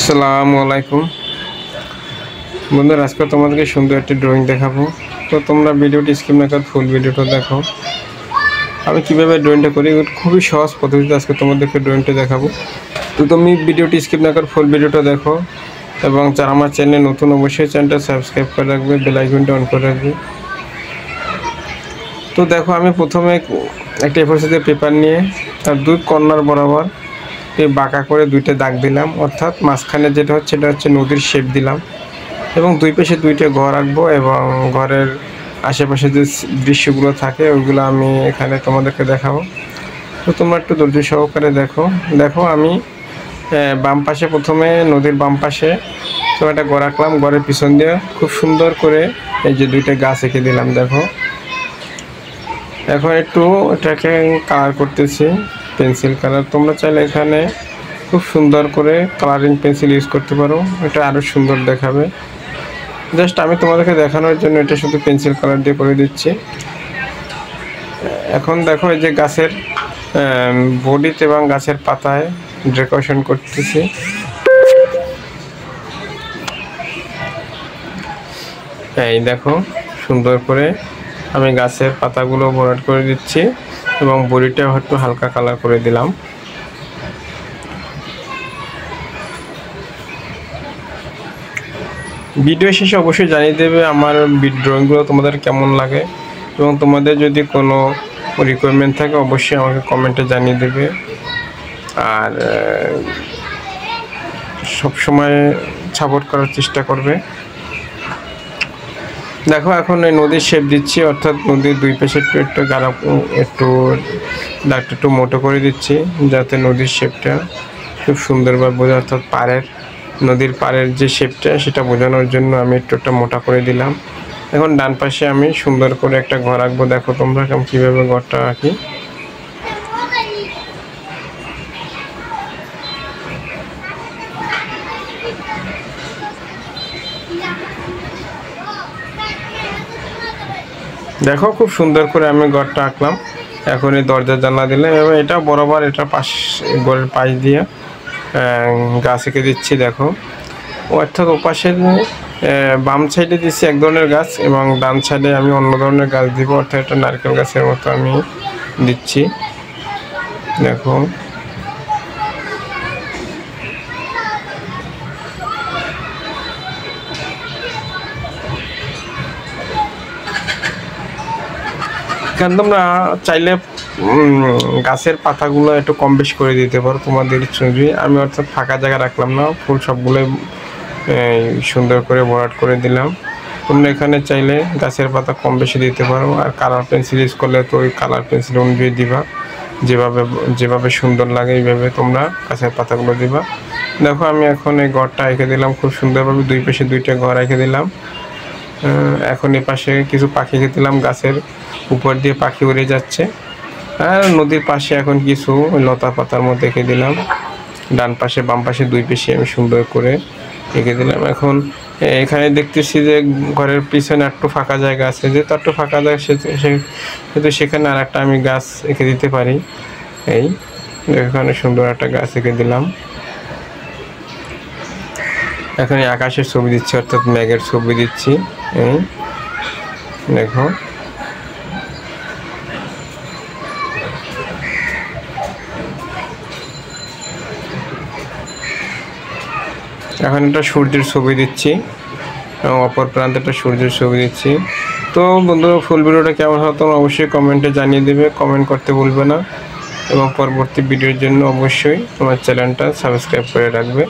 আসসালামু আলাইকুম বন্ধুরা, আজকে তোমাদেরকে সুন্দর একটি ড্রয়িং দেখাবো। তো তোমরা ভিডিওটি স্কিপ না করে ফুল ভিডিওটা দেখো। আমি কিভাবে ড্রয়িংটা করি খুবই সহজ পদ্ধতিতে আজকে তোমাদেরকে ড্রয়িংটা দেখাবো। তো তুমি ভিডিওটি স্কিপ না করে ফুল ভিডিওটা দেখো এবং যারা আমার চ্যানেলে নতুন অবশ্যই চ্যানেলটা সাবস্ক্রাইব করে রাখবে, বেল আইকনটা অন করে রাখবে। তো দেখো, আমি প্রথমে একটা এ4 পেপার নিয়ে তার দুই কর্নার বরাবর বাঁকা করে দুইটা দাগ দিলাম, অর্থাৎ মাঝখানে যেটা হচ্ছে এটা হচ্ছে নদীর শেপ দিলাম এবং দুই পাশে দুইটা ঘর আঁকবো এবং ঘরের আশেপাশে যে দৃশ্যগুলো থাকে ওইগুলো আমি এখানে তোমাদেরকে দেখাবো। তো তোমরা একটু ধৈর্য সহকারে দেখো আমি বাম পাশে প্রথমে নদীর বাম পাশে তো একটা ঘর আঁকলাম, ঘরের পিছন দিয়ে খুব সুন্দর করে এই যে দুইটা গাছ এঁকে দিলাম। দেখো, এখন একটু এটাকে কালার করতেছি, পেন্সিল কালার। তোমরা চাইলে এখানে খুব সুন্দর করে কালারিং পেন্সিল ইউজ করতে পারো, এটা আরও সুন্দর দেখাবে। জাস্ট আমি তোমাদেরকে দেখানোর জন্য এটা শুধু পেন্সিল কালার দিয়ে করে দিচ্ছি। এখন দেখো, এই যে গাছের বডিতে এবং গাছের পাতায় ডেকোরেশন করতেছি। এই দেখো, সুন্দর করে আমি গাছের পাতাগুলো ভরাট করে দিচ্ছি এবং বডিটা একটু হালকা কালার করে দিলাম। ভিডিও শেষে অবশ্যই জানিয়ে দেবে আমার ড্রয়িংগুলো তোমাদের কেমন লাগে এবং তোমাদের যদি কোনো রিকোয়ারমেন্ট থাকে অবশ্যই আমাকে কমেন্টে জানিয়ে দেবে। আর সবসময় সাপোর্ট করার চেষ্টা করবে। দেখো, এখন এই নদীর শেপ দিচ্ছি, অর্থাৎ নদীর দুই পাশে একটু দাগটা একটু মোটো করে দিচ্ছি যাতে নদীর শেপটা খুব সুন্দরভাবে বোঝা, অর্থাৎ নদীর পাড়ের যে শেপটা সেটা বোঝানোর জন্য আমি একটু মোটা করে দিলাম। এখন ডান পাশে আমি সুন্দর করে একটা ঘর আঁকবো। দেখো তোমরা কীভাবে ঘরটা আঁকি। দেখো, খুব সুন্দর করে আমি ঘরটা আঁকলাম। এখন এই দরজা জানলা দিলাম এবং এটা বরাবর এটা ঘরের পাশ দিয়ে গাছ এঁকে দিচ্ছি। দেখো, অর্থাৎ ওপাশে বাম সাইডে দিচ্ছি এক ধরনের গাছ এবং ডান সাইডে আমি অন্য ধরনের গাছ দিব, অর্থাৎ একটা নারকেল গাছের মতো আমি দিচ্ছি। দেখো, কারণ তোমরা চাইলে গাছের পাতাগুলো একটু কম বেশি করে দিতে পারো তোমাদের ইচ্ছে অনুযায়ী। আমি অর্থাৎ ফাঁকা জায়গা রাখলাম না, ফুল সবগুলোই সুন্দর করে ভরাট করে দিলাম। তোমরা এখানে চাইলে গাছের পাতা কম বেশি দিতে পারো, আর কালার পেন্সিল ইউজ করলে তো ওই কালার পেন্সিল অনুযায়ী দিবা, যেভাবে সুন্দর লাগে এইভাবে তোমরা গাছের পাতাগুলো দিবা। দেখো, আমি এখন এই ঘরটা এঁকে দিলাম খুব সুন্দরভাবে, দুই পাশে দুইটা ঘর এঁকে দিলাম। এখন এই পাশে কিছু পাখি এঁকে দিলাম, গাছের উপর দিয়ে পাখি উড়ে যাচ্ছে। আর নদীর পাশে এখন কিছু লতা পাতার মধ্যে এঁকে দিলাম। ডান পাশে বাম পাশে দুই পাশে আমি সুন্দর করে এঁকে দিলাম। এখন এখানে দেখতেছি যে ঘরের পিছনে একটু ফাঁকা জায়গা আছে, যেহেতু একটু ফাঁকা জায়গা সেহেতু সেখানে আর একটা আমি গাছ এঁকে দিতে পারি। এখানে সুন্দর একটা গাছ এঁকে দিলাম। এখন আকাশের ছবি দিচ্ছি, অর্থাৎ মেঘের ছবি দিচ্ছি। দেখো, এখন একটা সূর্যের ছবি দিচ্ছি এবং অপর প্রান্তে একটা সূর্যের ছবি দিচ্ছি। তো বন্ধুরা, ফুল ভিডিওটা কেমন হয় তোমরা অবশ্যই কমেন্টে জানিয়ে দেবে, কমেন্ট করতে ভুলবে না এবং পরবর্তী ভিডিওর জন্য অবশ্যই তোমার চ্যানেলটা সাবস্ক্রাইব করে রাখবে।